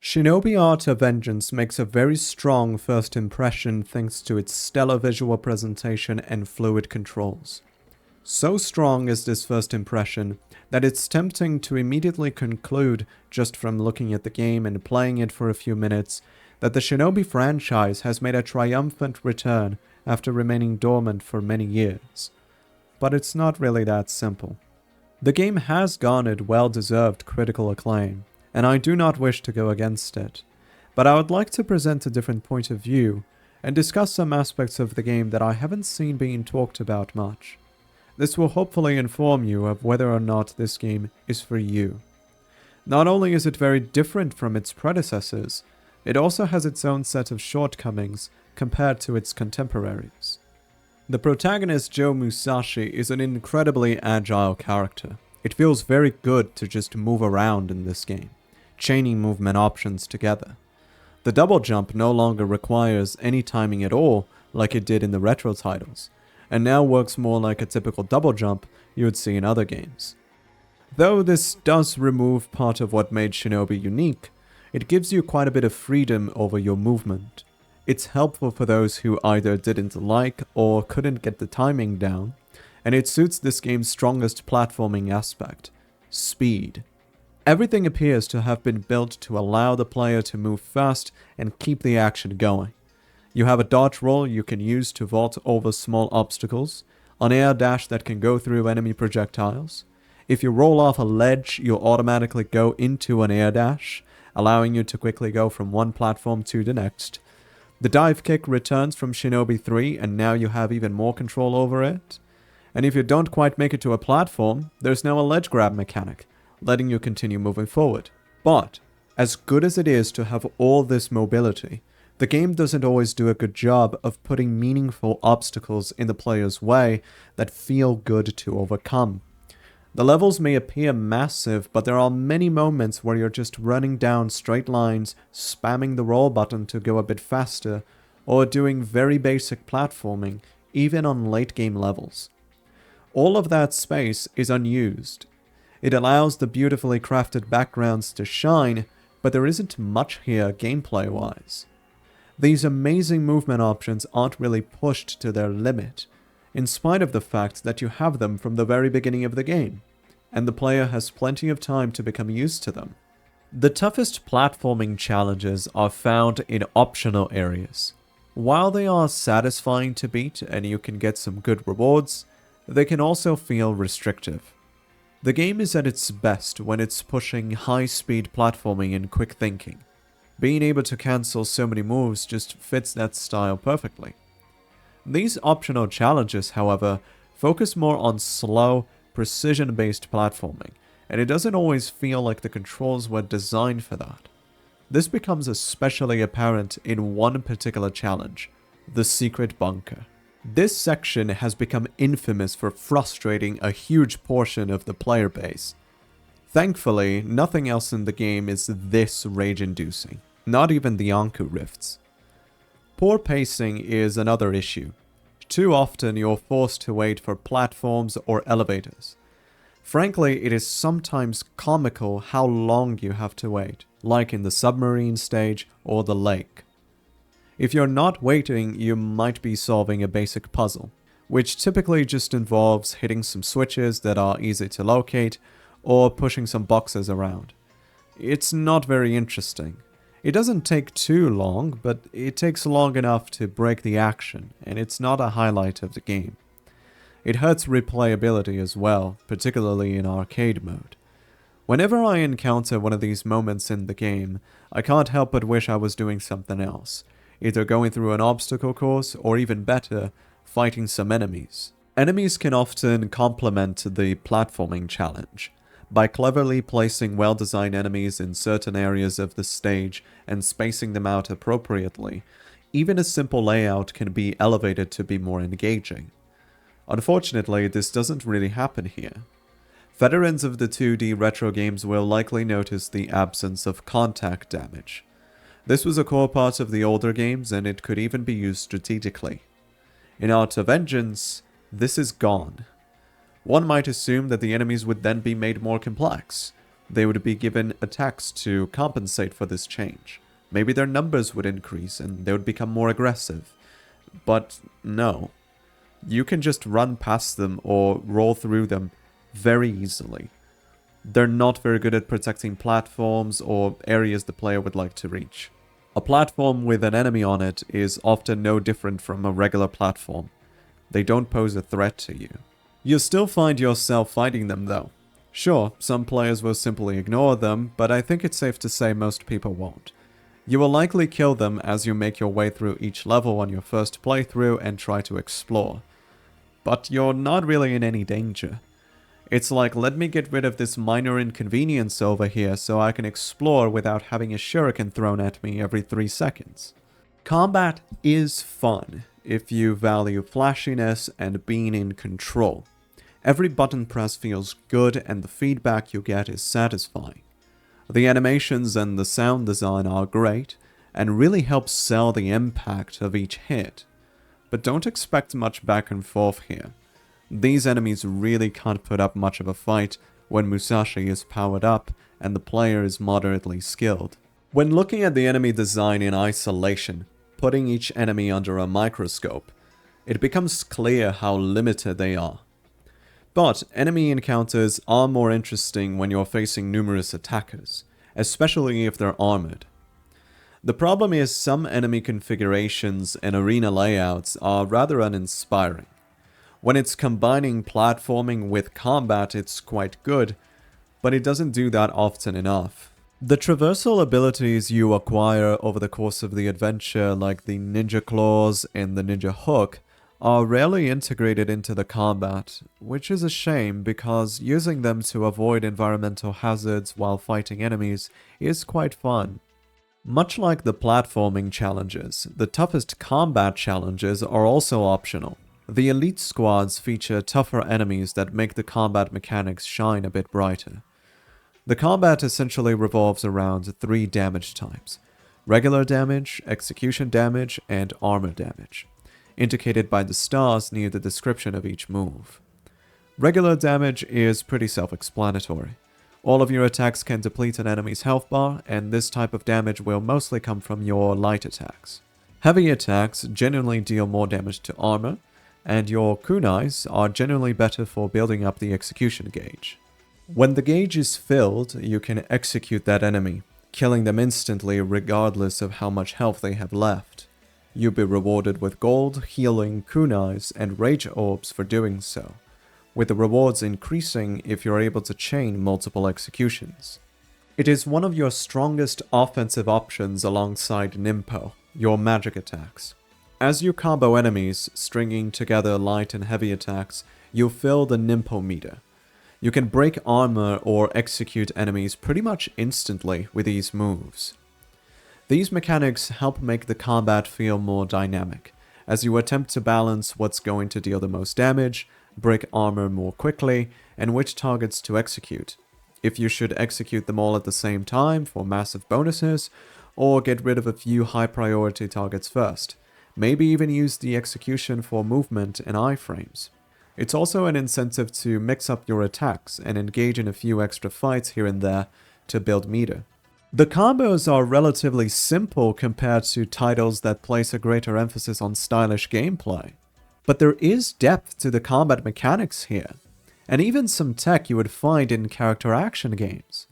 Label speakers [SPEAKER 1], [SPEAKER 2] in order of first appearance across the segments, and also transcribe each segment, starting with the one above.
[SPEAKER 1] Shinobi Art of Vengeance makes a very strong first impression thanks to its stellar visual presentation and fluid controls. So strong is this first impression that it's tempting to immediately conclude, just from looking at the game and playing it for a few minutes, that the Shinobi franchise has made a triumphant return after remaining dormant for many years. But it's not really that simple. The game has garnered well-deserved critical acclaim, and I do not wish to go against it, but I would like to present a different point of view and discuss some aspects of the game that I haven't seen being talked about much. This will hopefully inform you of whether or not this game is for you. Not only is it very different from its predecessors, it also has its own set of shortcomings compared to its contemporaries. The protagonist Joe Musashi is an incredibly agile character. It feels very good to just move around in this game, chaining movement options together. The double jump no longer requires any timing at all like it did in the retro titles, and now works more like a typical double jump you would see in other games. Though this does remove part of what made Shinobi unique, it gives you quite a bit of freedom over your movement. It's helpful for those who either didn't like or couldn't get the timing down, and it suits this game's strongest platforming aspect: speed. Everything appears to have been built to allow the player to move fast and keep the action going. You have a dodge roll you can use to vault over small obstacles, an air dash that can go through enemy projectiles. If you roll off a ledge, you'll automatically go into an air dash, allowing you to quickly go from one platform to the next. The dive kick returns from Shinobi 3, and now you have even more control over it. And if you don't quite make it to a platform, there's now a ledge grab mechanic, letting you continue moving forward. But, as good as it is to have all this mobility, the game doesn't always do a good job of putting meaningful obstacles in the player's way that feel good to overcome. The levels may appear massive, but there are many moments where you're just running down straight lines, spamming the roll button to go a bit faster, or doing very basic platforming, even on late game levels. All of that space is unused. It allows the beautifully crafted backgrounds to shine, but there isn't much here gameplay-wise. These amazing movement options aren't really pushed to their limit, in spite of the fact that you have them from the very beginning of the game, and the player has plenty of time to become used to them. The toughest platforming challenges are found in optional areas. While they are satisfying to beat and you can get some good rewards, they can also feel restrictive. The game is at its best when it's pushing high-speed platforming and quick thinking. Being able to cancel so many moves just fits that style perfectly. These optional challenges, however, focus more on slow, precision-based platforming, and it doesn't always feel like the controls were designed for that. This becomes especially apparent in one particular challenge: the secret bunker. This section has become infamous for frustrating a huge portion of the player base. Thankfully, nothing else in the game is this rage-inducing, not even the Anku rifts. Poor pacing is another issue. Too often you're forced to wait for platforms or elevators. Frankly, it is sometimes comical how long you have to wait, like in the submarine stage or the lake. If you're not waiting, you might be solving a basic puzzle, which typically just involves hitting some switches that are easy to locate, or pushing some boxes around. It's not very interesting. It doesn't take too long, but it takes long enough to break the action, and it's not a highlight of the game. It hurts replayability as well, particularly in arcade mode. Whenever I encounter one of these moments in the game, I can't help but wish I was doing something else, either going through an obstacle course, or even better, fighting some enemies. Enemies can often complement the platforming challenge. By cleverly placing well-designed enemies in certain areas of the stage and spacing them out appropriately, even a simple layout can be elevated to be more engaging. Unfortunately, this doesn't really happen here. Veterans of the 2D retro games will likely notice the absence of contact damage. This was a core part of the older games, and it could even be used strategically. In Art of Vengeance, this is gone. One might assume that the enemies would then be made more complex, they would be given attacks to compensate for this change. Maybe their numbers would increase and they would become more aggressive. But no. You can just run past them or roll through them very easily. They're not very good at protecting platforms or areas the player would like to reach. A platform with an enemy on it is often no different from a regular platform. They don't pose a threat to you. You'll still find yourself fighting them though. Sure, some players will simply ignore them, but I think it's safe to say most people won't. You will likely kill them as you make your way through each level on your first playthrough and try to explore. But you're not really in any danger. It's like, let me get rid of this minor inconvenience over here so I can explore without having a shuriken thrown at me every 3 seconds. Combat is fun if you value flashiness and being in control. Every button press feels good and the feedback you get is satisfying. The animations and the sound design are great and really help sell the impact of each hit. But don't expect much back and forth here. These enemies really can't put up much of a fight when Musashi is powered up and the player is moderately skilled. When looking at the enemy design in isolation, putting each enemy under a microscope, it becomes clear how limited they are. But enemy encounters are more interesting when you're facing numerous attackers, especially if they're armored. The problem is some enemy configurations and arena layouts are rather uninspiring. When it's combining platforming with combat, it's quite good, but it doesn't do that often enough. The traversal abilities you acquire over the course of the adventure, like the ninja claws and the ninja hook, are rarely integrated into the combat, which is a shame because using them to avoid environmental hazards while fighting enemies is quite fun. Much like the platforming challenges, the toughest combat challenges are also optional. The elite squads feature tougher enemies that make the combat mechanics shine a bit brighter. The combat essentially revolves around 3 damage types: regular damage, execution damage, and armor damage, indicated by the stars near the description of each move. Regular damage is pretty self-explanatory. All of your attacks can deplete an enemy's health bar, and this type of damage will mostly come from your light attacks. Heavy attacks generally deal more damage to armor, and your kunais are generally better for building up the execution gauge. When the gauge is filled, you can execute that enemy, killing them instantly regardless of how much health they have left. You'll be rewarded with gold, healing, kunais, and rage orbs for doing so, with the rewards increasing if you're able to chain multiple executions. It is one of your strongest offensive options alongside Nimpo, your magic attacks. As you combo enemies, stringing together light and heavy attacks, you'll fill the Nimpo meter. You can break armor or execute enemies pretty much instantly with these moves. These mechanics help make the combat feel more dynamic, as you attempt to balance what's going to deal the most damage, break armor more quickly, and which targets to execute. If you should execute them all at the same time for massive bonuses, or get rid of a few high priority targets first. Maybe even use the execution for movement and iframes. It's also an incentive to mix up your attacks and engage in a few extra fights here and there to build meter. The combos are relatively simple compared to titles that place a greater emphasis on stylish gameplay. But there is depth to the combat mechanics here, and even some tech you would find in character action games,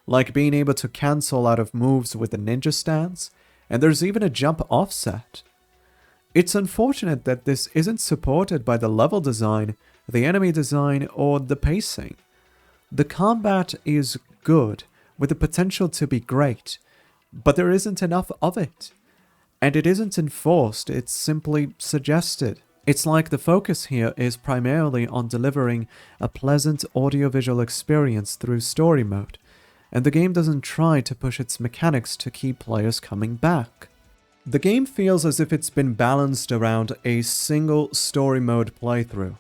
[SPEAKER 1] like being able to cancel out of moves with the ninja stance, and there's even a jump offset. It's unfortunate that this isn't supported by the level design, the enemy design, or the pacing. The combat is good, with the potential to be great, but there isn't enough of it. And it isn't enforced, it's simply suggested. It's like the focus here is primarily on delivering a pleasant audiovisual experience through story mode, and the game doesn't try to push its mechanics to keep players coming back. The game feels as if it's been balanced around a single story mode playthrough,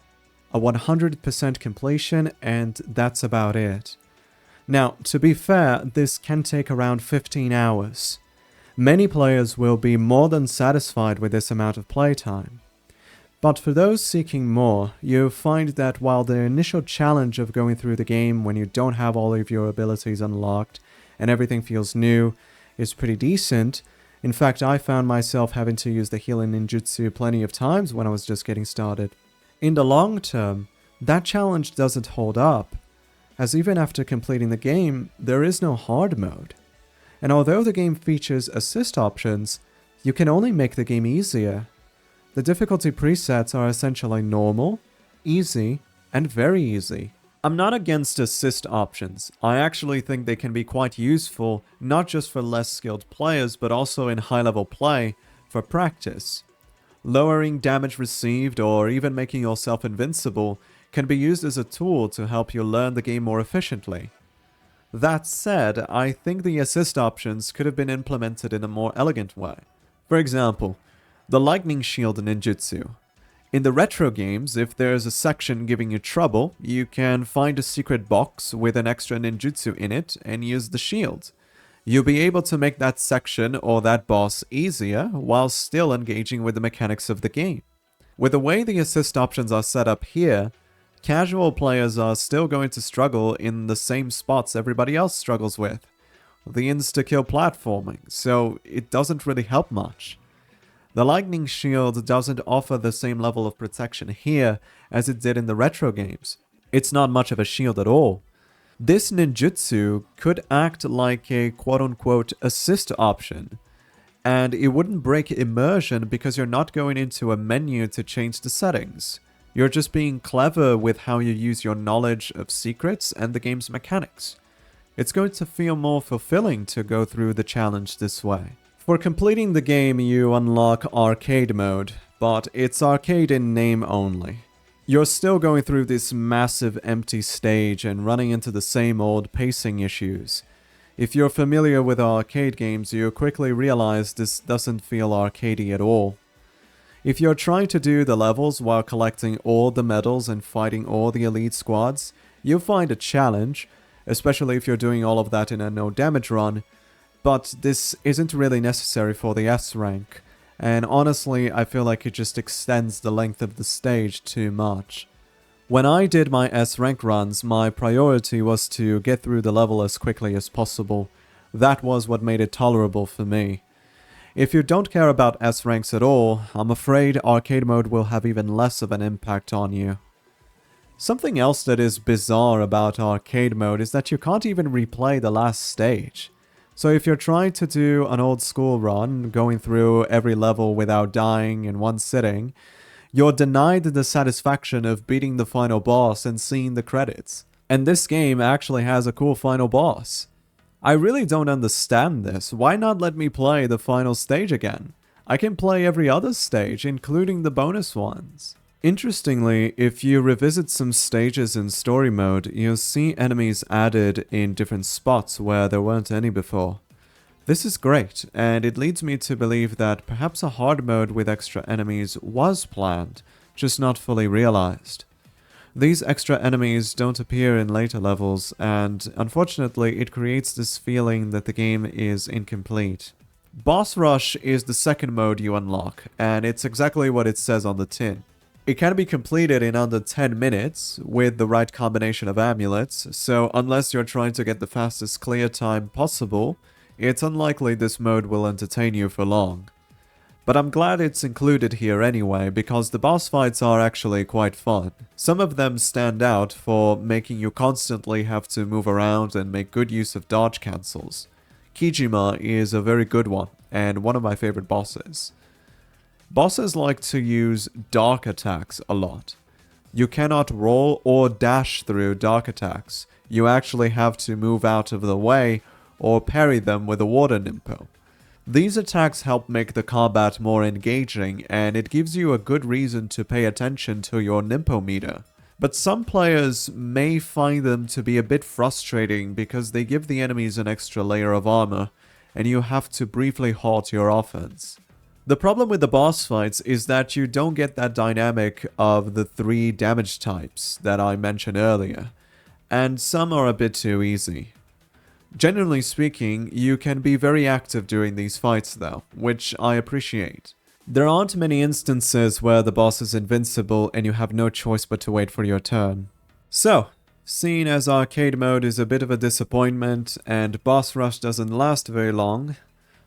[SPEAKER 1] a 100% completion, and that's about it. Now, to be fair, this can take around 15 hours. Many players will be more than satisfied with this amount of playtime. But for those seeking more, you find that while the initial challenge of going through the game when you don't have all of your abilities unlocked and everything feels new is pretty decent, in fact I found myself having to use the healing ninjutsu plenty of times when I was just getting started. In the long term, that challenge doesn't hold up, as even after completing the game, there is no hard mode. And although the game features assist options, you can only make the game easier. The difficulty presets are essentially normal, easy, and very easy. I'm not against assist options. I actually think they can be quite useful, not just for less skilled players, but also in high-level play for practice. Lowering damage received or even making yourself invincible can be used as a tool to help you learn the game more efficiently. That said, I think the assist options could have been implemented in a more elegant way. For example, the lightning shield ninjutsu. In the retro games, if there's a section giving you trouble, you can find a secret box with an extra ninjutsu in it and use the shield. You'll be able to make that section or that boss easier while still engaging with the mechanics of the game. With the way the assist options are set up here, casual players are still going to struggle in the same spots everybody else struggles with. The insta-kill platforming, so it doesn't really help much. The lightning shield doesn't offer the same level of protection here as it did in the retro games. It's not much of a shield at all. This ninjutsu could act like a quote-unquote assist option, and it wouldn't break immersion because you're not going into a menu to change the settings. You're just being clever with how you use your knowledge of secrets and the game's mechanics. It's going to feel more fulfilling to go through the challenge this way. For completing the game, you unlock arcade mode, but it's arcade in name only. You're still going through this massive empty stage and running into the same old pacing issues. If you're familiar with arcade games, you quickly realize this doesn't feel arcadey at all. If you're trying to do the levels while collecting all the medals and fighting all the elite squads, you'll find a challenge, especially if you're doing all of that in a no damage run. But this isn't really necessary for the S rank, and honestly I feel like it just extends the length of the stage too much. When I did my S rank runs, my priority was to get through the level as quickly as possible. That was what made it tolerable for me. If you don't care about S ranks at all, I'm afraid arcade mode will have even less of an impact on you. Something else that is bizarre about arcade mode is that you can't even replay the last stage. So if you're trying to do an old school run, going through every level without dying in one sitting, you're denied the satisfaction of beating the final boss and seeing the credits. And this game actually has a cool final boss. I really don't understand this. Why not let me play the final stage again? I can play every other stage, including the bonus ones. Interestingly, if you revisit some stages in story mode, you'll see enemies added in different spots where there weren't any before. This is great, and it leads me to believe that perhaps a hard mode with extra enemies was planned, just not fully realized. These extra enemies don't appear in later levels, and unfortunately it creates this feeling that the game is incomplete. Boss Rush is the second mode you unlock, and it's exactly what it says on the tin. It can be completed in under 10 minutes with the right combination of amulets, so unless you're trying to get the fastest clear time possible, it's unlikely this mode will entertain you for long. But I'm glad it's included here anyway, because the boss fights are actually quite fun. Some of them stand out for making you constantly have to move around and make good use of dodge cancels. Kijima is a very good one, and one of my favorite bosses. Bosses like to use dark attacks a lot. You cannot roll or dash through dark attacks. You actually have to move out of the way or parry them with a water nimpo. These attacks help make the combat more engaging, and it gives you a good reason to pay attention to your nimpo meter. But some players may find them to be a bit frustrating because they give the enemies an extra layer of armor, and you have to briefly halt your offense. The problem with the boss fights is that you don't get that dynamic of the 3 damage types that I mentioned earlier, and some are a bit too easy. Generally speaking, you can be very active during these fights though, which I appreciate. There aren't many instances where the boss is invincible and you have no choice but to wait for your turn. So, seeing as arcade mode is a bit of a disappointment and boss rush doesn't last very long,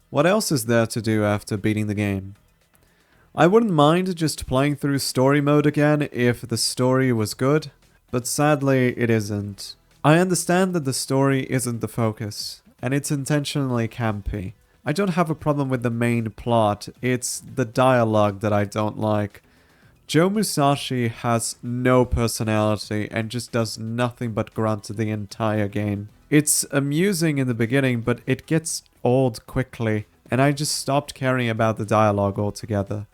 [SPEAKER 1] what else is there to do after beating the game? I wouldn't mind just playing through story mode again if the story was good, but sadly it isn't. I understand that the story isn't the focus, and it's intentionally campy. I don't have a problem with the main plot, it's the dialogue that I don't like. Joe Musashi has no personality and just does nothing but grunt the entire game. It's amusing in the beginning, but it gets old quickly, and I just stopped caring about the dialogue altogether.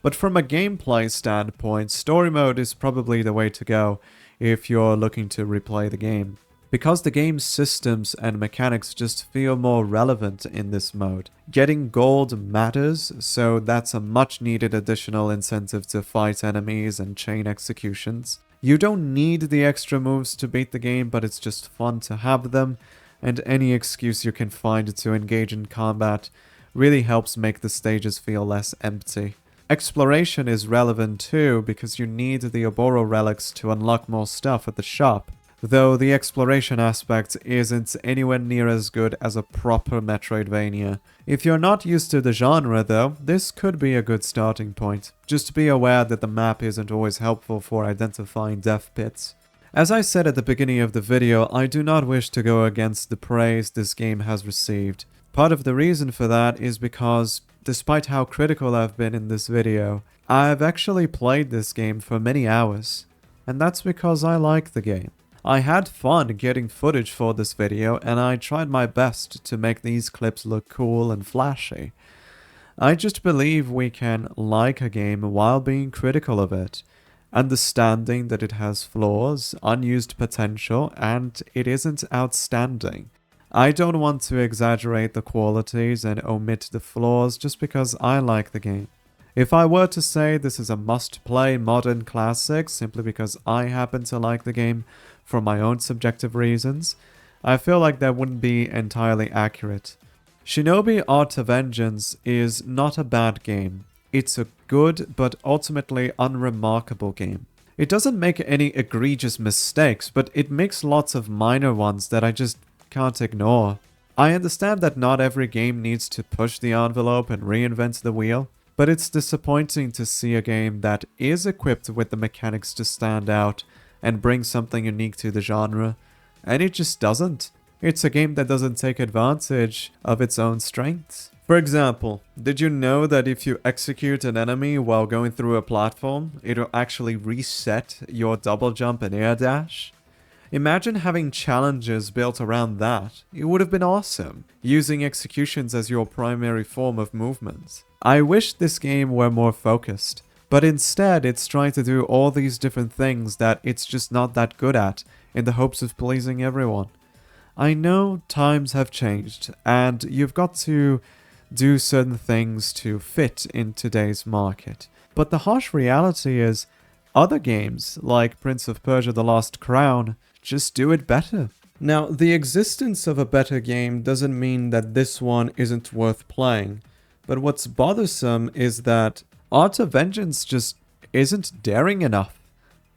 [SPEAKER 1] But from a gameplay standpoint, story mode is probably the way to go if you're looking to replay the game, because the game's systems and mechanics just feel more relevant in this mode. Getting gold matters, so that's a much needed additional incentive to fight enemies and chain executions. You don't need the extra moves to beat the game, but it's just fun to have them, and any excuse you can find to engage in combat really helps make the stages feel less empty. Exploration is relevant too, because you need the Oboro relics to unlock more stuff at the shop, though the exploration aspect isn't anywhere near as good as a proper Metroidvania. If you're not used to the genre though, this could be a good starting point. Just be aware that the map isn't always helpful for identifying death pits. As I said at the beginning of the video, I do not wish to go against the praise this game has received. Part of the reason for that is because, despite how critical I've been in this video, I've actually played this game for many hours, and that's because I like the game. I had fun getting footage for this video, and I tried my best to make these clips look cool and flashy. I just believe we can like a game while being critical of it, understanding that it has flaws, unused potential, and it isn't outstanding. I don't want to exaggerate the qualities and omit the flaws just because I like the game. If I were to say this is a must-play modern classic simply because I happen to like the game for my own subjective reasons, I feel like that wouldn't be entirely accurate. Shinobi Art of Vengeance is not a bad game. It's a good but ultimately unremarkable game. It doesn't make any egregious mistakes, but it makes lots of minor ones that I just can't ignore. I understand that not every game needs to push the envelope and reinvent the wheel, but it's disappointing to see a game that is equipped with the mechanics to stand out and bring something unique to the genre, and it just doesn't. It's a game that doesn't take advantage of its own strengths. For example, did you know that if you execute an enemy while going through a platform, it'll actually reset your double jump and air dash? Imagine having challenges built around that. It would have been awesome, using executions as your primary form of movement. I wish this game were more focused, but instead it's trying to do all these different things that it's just not that good at, in the hopes of pleasing everyone. I know times have changed, and you've got to do certain things to fit in today's market. But the harsh reality is, other games, like Prince of Persia: The Lost Crown, just do it better. Now, the existence of a better game doesn't mean that this one isn't worth playing, but what's bothersome is that Art of Vengeance just isn't daring enough.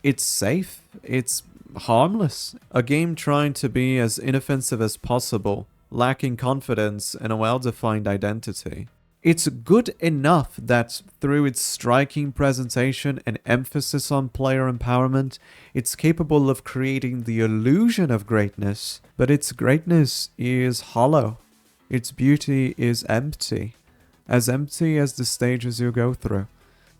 [SPEAKER 1] It's safe, it's harmless, a game trying to be as inoffensive as possible, lacking confidence and a well-defined identity. It's good enough that through its striking presentation and emphasis on player empowerment, it's capable of creating the illusion of greatness, but its greatness is hollow. Its beauty is empty as the stages you go through.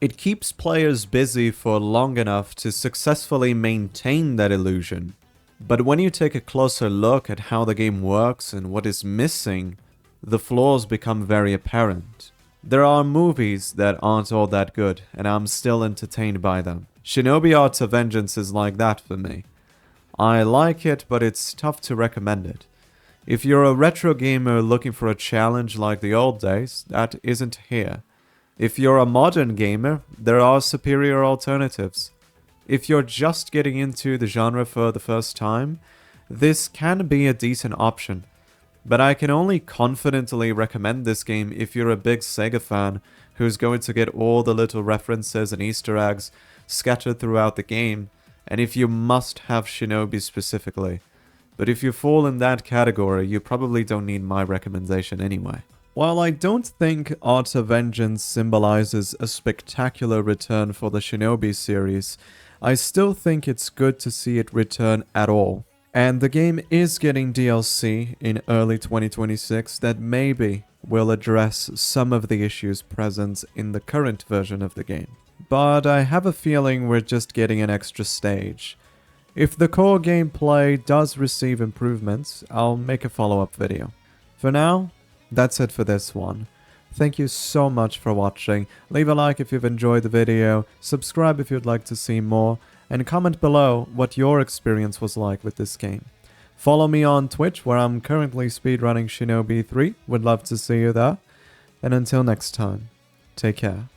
[SPEAKER 1] It keeps players busy for long enough to successfully maintain that illusion. But when you take a closer look at how the game works and what is missing, the flaws become very apparent. There are movies that aren't all that good, and I'm still entertained by them. Shinobi Art of Vengeance is like that for me. I like it, but it's tough to recommend it. If you're a retro gamer looking for a challenge like the old days, that isn't here. If you're a modern gamer, there are superior alternatives. If you're just getting into the genre for the first time, this can be a decent option. But I can only confidently recommend this game if you're a big Sega fan who's going to get all the little references and Easter eggs scattered throughout the game, and if you must have Shinobi specifically. But if you fall in that category, you probably don't need my recommendation anyway. While I don't think Art of Vengeance symbolizes a spectacular return for the Shinobi series, I still think it's good to see it return at all. And the game is getting DLC in early 2026 that maybe will address some of the issues present in the current version of the game. But I have a feeling we're just getting an extra stage. If the core gameplay does receive improvements, I'll make a follow-up video. For now, that's it for this one. Thank you so much for watching. Leave a like if you've enjoyed the video, subscribe if you'd like to see more, and comment below what your experience was like with this game. Follow me on Twitch, where I'm currently speedrunning Shinobi 3. Would love to see you there. And until next time, take care.